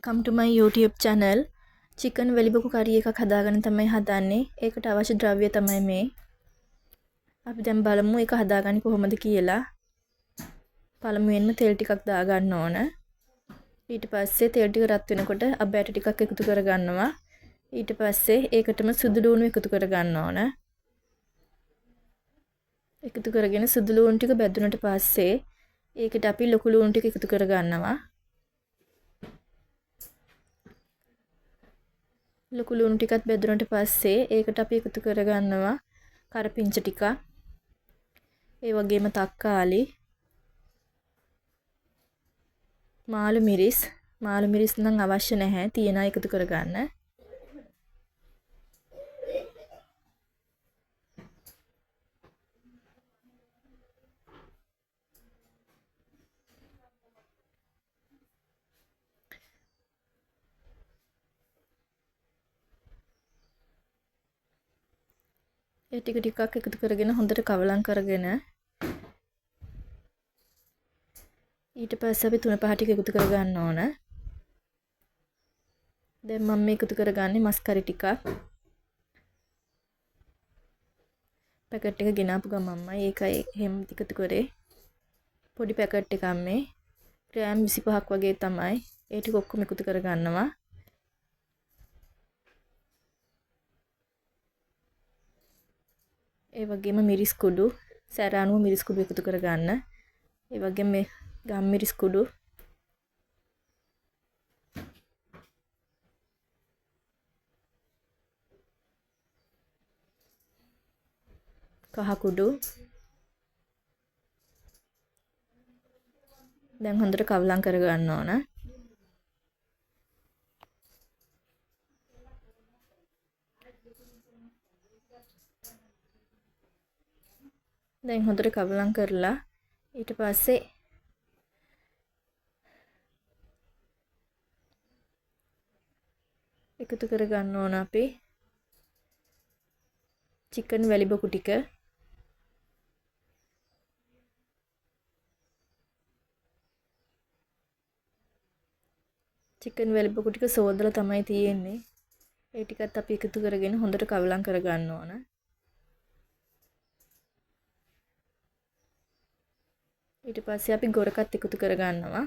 Welcome to my YouTube channel. Chicken වෙලිබකු curry එකක් හදාගන්න තමයි හදන්නේ. ඒකට අවශ්‍ය ද්‍රව්‍ය තමයි මේ. අපි දැන් බලමු ඒක හදාගන්නේ කොහොමද කියලා. පළමුවෙන්ම තෙල් ටිකක් දාගන්න ඕන. ඊට පස්සේ තෙල් ටික රත් වෙනකොට අබෑට ටිකක් එකතු කරගන්නවා. ඊට පස්සේ ඒකටම සුදු ලුණු එකතු කරගන්න ඕන. එකතු කරගෙන සුදු ලුණු ටික බැදුනට පස්සේ ඒකට අපි ලොකු ලුණු ටික එකතු කරගන්නවා. ලොකු ලුණු ටිකත් බෙදුනට පස්සේ ඒකට අපි එකතු කරගන්නවා කරපිංච ටික. ඒ වගේම තක්කාලි, මාළු මිරිස් නම් අවශ්‍ය නැහැ. තියෙන අය එකතු කරගන්න. ඒ ටික ටිකක් එකතු කරගෙන හොඳට කවලම් කරගෙන ඊට පස්සේ අපි තුන පහ ටික එකතු කරගන්න ඕන. දැන් මම මේ එකතු කරගන්නේ මස් කරි ටිකක්. පැකට් එක ගෙනාපු ගමන්මයි ඒකයි එහෙම එකතු කරේ. පොඩි පැකට් එකක් මේ. ග්‍රෑම් 25ක් වගේ තමයි. ඒ ටික ඔක්කොම එකතු කරගන්නවා. ඒ වගේම මිරිස් කුඩු, සැරානුව මිරිස් කුඩු එකතු කරගන්න. ඒ වගේම මේ ගම් මිරිස් කුඩු, කහ කුඩු. දැන් හොඳට කවලම් කරගන්න ඕන. දැන් හොඳට කවලම් කරලා ඊට පස්සේ එකතු කරගන්න ඕන අපි චිකන් වැලිබකු ටික. චිකන් වැලිබකු ටික සෝදලා තමයි තියෙන්නේ. ඒ ටිකත් අපි එකතු කරගෙන හොඳට කවලම් කරගන්න ඕන. ඊට පස්සේ අපි ගොරකත් එකතු කරගන්නවා.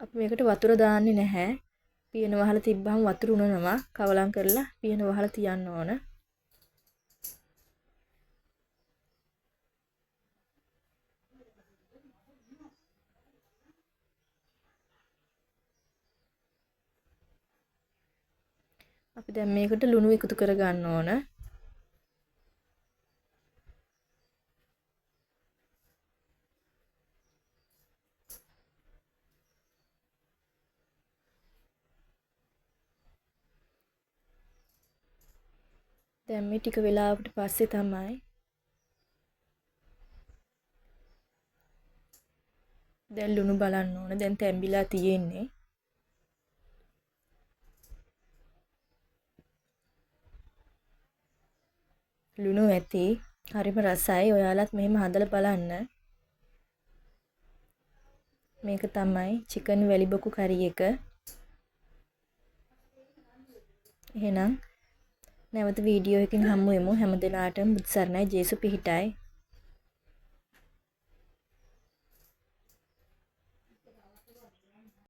අපි මේකට වතුර දාන්නේ නැහැ. පියන වහලා තිබ්බම වතුර උනනවා. කවලම් කරලා පියන වහලා තියන්න ඕන. අපි දැන් මේකට ලුණු එකතු කරගන්න ඕන. දැන් මේ ටික වෙලාවකට පස්සේ තමයි දැන් ලුණු බලන්න ඕන. දැන් තැඹිලා තියෙන්නේ. ලුණු ඇති. හරිම රසයි. ඔයාලත් මෙහෙම හදලා බලන්න. මේක තමයි චිකන් වැලිබකු curry එක. එහෙනම් නැවත වීඩියෝ එකකින් හමු වෙමු. හැමදෙනාටම බුදු සරණයි. ජේසු පිහිටයි.